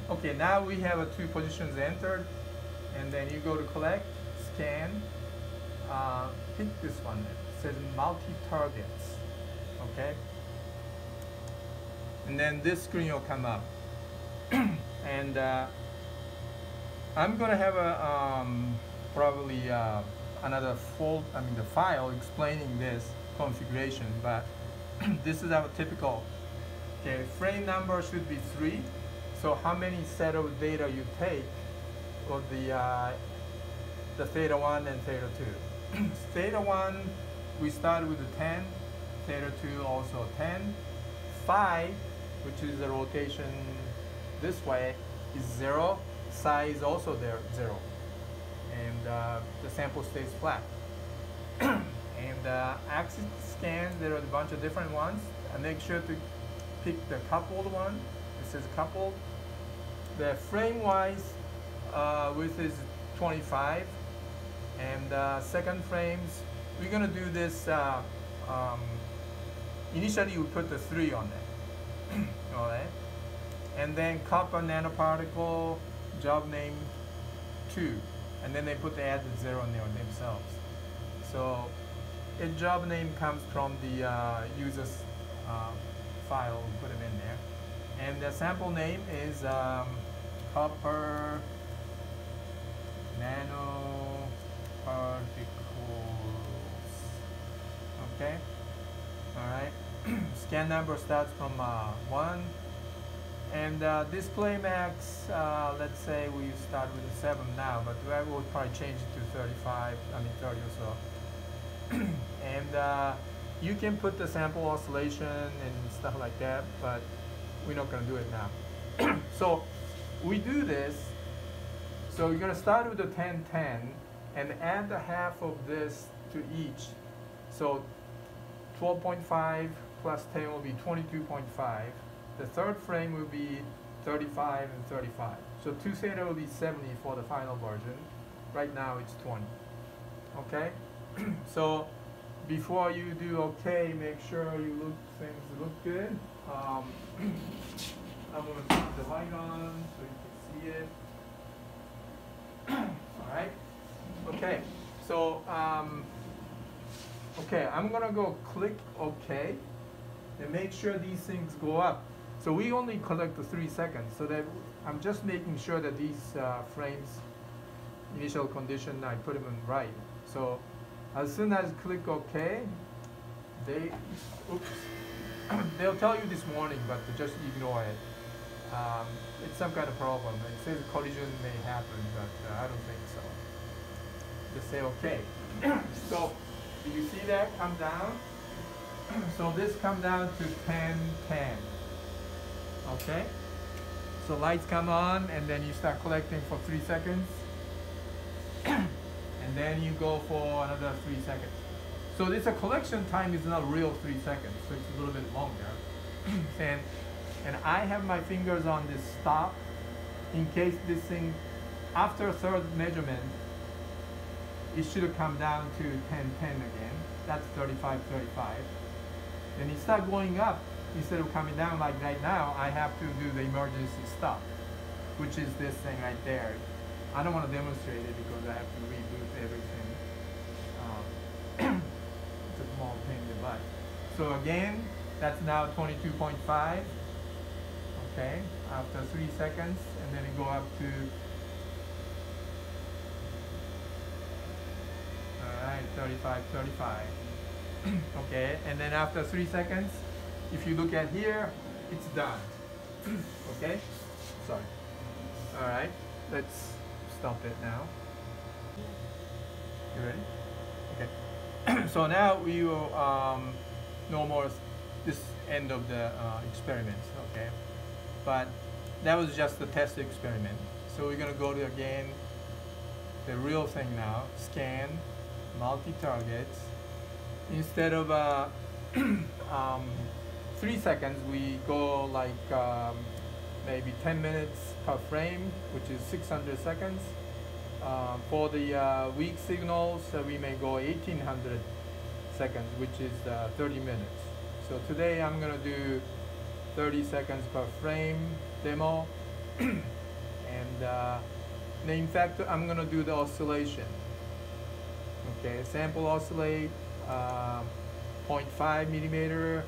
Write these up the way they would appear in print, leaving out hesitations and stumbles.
Okay, now we have two positions entered, and then you go to collect, scan, pick this one. It says multi-targets, okay? And then this screen will come up. And I'm gonna have a probably another the file explaining this configuration, but this is our typical. Okay, frame number should be 3. So how many set of data you take of the theta 1 and theta 2. Theta 1, we start with the 10, theta 2 also 10. Phi, which is the rotation this way, is 0. Psi is also there, 0. And the sample stays flat. And axis scans, there are a bunch of different ones. And make sure to pick the coupled one. It says coupled. The frame-wise width is 25. And second frames, we're gonna do this, initially we put the 3 on there. All right. And then copper nanoparticle, job name 2. And then they put the added 0 on there themselves. So a job name comes from the user's file, we put it in there. And the sample name is copper nanoparticles. Okay? Alright. Scan number starts from 1. And display max, let's say we start with a 7 now, but we will probably change it to 35, 30 or so. And you can put the sample oscillation and stuff like that, but we're not going to do it now. So we do this. So you're going to start with the 10, 10, and add the half of this to each. So 12.5 plus 10 will be 22.5. The third frame will be 35 and 35. So 2 theta will be 70 for the final version. Right now it's 20. Okay? So before you do okay, make sure things look good. I'm going to turn the light on so you can see it. Alright? Okay. So, okay, I'm going to go click OK and make sure these things go up. So we only collect the 3 seconds, so that I'm just making sure that these frames, initial condition, I put them in right. So as soon as click OK, they'll tell you this morning, but just ignore it. It's some kind of problem. It says collision may happen, but I don't think so. Just say OK. So do you see that come down? So this come down to 10, 10. Okay? So lights come on, and then you start collecting for 3 seconds. And then you go for another 3 seconds. So this collection time is not real 3 seconds, so it's a little bit longer. and I have my fingers on this stop in case this thing, after third measurement, it should have come down to 10, 10 again. That's 35, 35. Then it start going up. Instead of coming down like right now, I have to do the emergency stop, which is this thing right there. I don't want to demonstrate it because I have to reboot everything. It's a small pain in the butt. So again, that's now 22.5. Okay, after 3 seconds, and then it go up to, all right, 35, 35. Okay, and then after 3 seconds, if you look at here, it's done. Okay? Sorry. All right, let's stop it now. You ready? Okay. So now we will no more this end of the experiments. Okay, but that was just the test experiment. So we're gonna go to again the real thing now. Scan, multi-targets. Instead of 3 seconds, we go like maybe 10 minutes per frame, which is 600 seconds. For the weak signals, we may go 1800 seconds, which is 30 minutes. So today I'm going to do 30 seconds per frame demo, And then in fact I'm gonna do the oscillation. Okay, sample oscillate 0.5 millimeter.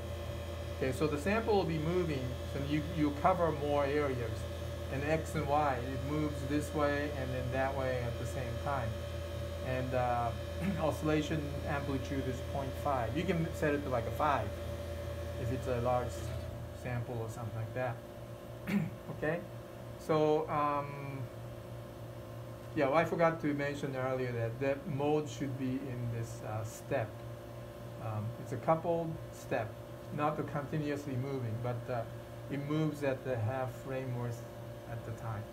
Okay, so the sample will be moving, so you cover more areas. And X and Y, it moves this way and then that way at the same time. And oscillation amplitude is 0.5. You can set it to like a 5 if it's a large sample or something like that. Okay, so yeah, well, I forgot to mention earlier that the mode should be in this step. It's a coupled step, not the continuously moving, but it moves at the half frame worth at the time.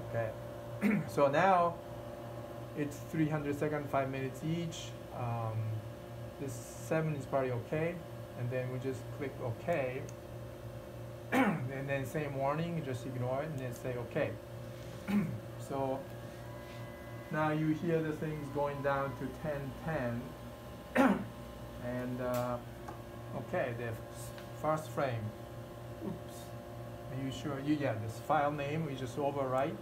Okay, so now it's 300 seconds, 5 minutes each. This 7 is probably okay, and then we just click OK. And then same warning, you just ignore it and then say OK. So now you hear the things going down to 10:10. And okay, the first frame. Oops. Are you sure? Yeah, this file name we just overwrite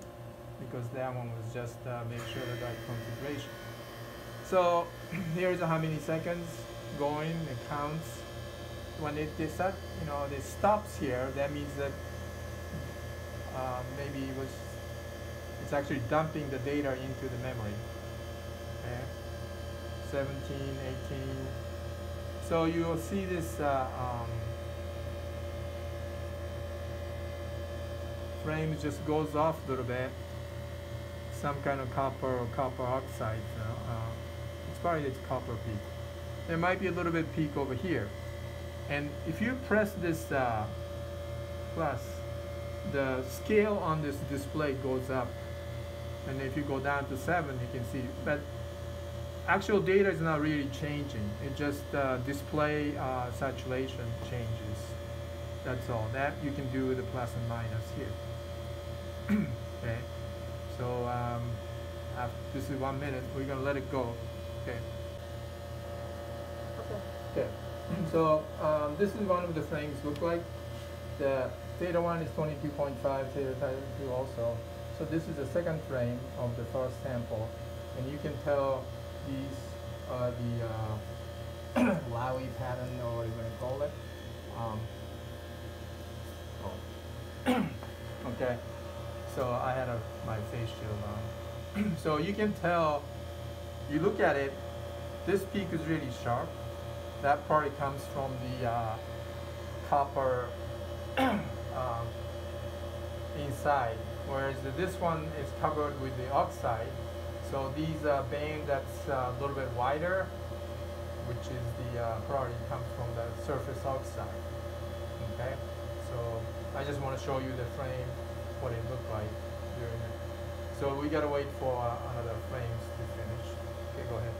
because that one was just make sure the right configuration. So here's how many seconds going. It counts. When it stops here, that means that maybe it's actually dumping the data into the memory. Okay, 17, 18. So you will see this frame just goes off a little bit. Some kind of copper or copper oxide. It's probably copper peak. There might be a little bit peak over here. And if you press this plus, the scale on this display goes up. And if you go down to 7, you can see. But actual data is not really changing. It just display saturation changes. That's all. That you can do with the plus and minus here. Okay. So this is 1 minute. We're gonna let it go. Okay. Okay. So this is one of the frames look like. The theta 1 is 22.5, theta 2 also. So this is the second frame of the first sample, and you can tell these are the Lowy pattern, or what you want to call it. Okay, so I had my face shield on. So you can tell, you look at it, this peak is really sharp. That probably comes from the copper inside, whereas this one is covered with the oxide. So these band that's a little bit wider, which is the probably comes from the surface oxide. Okay, so I just want to show you the frame, what it looked like during it. So we gotta wait for another frames to finish. Okay, go ahead.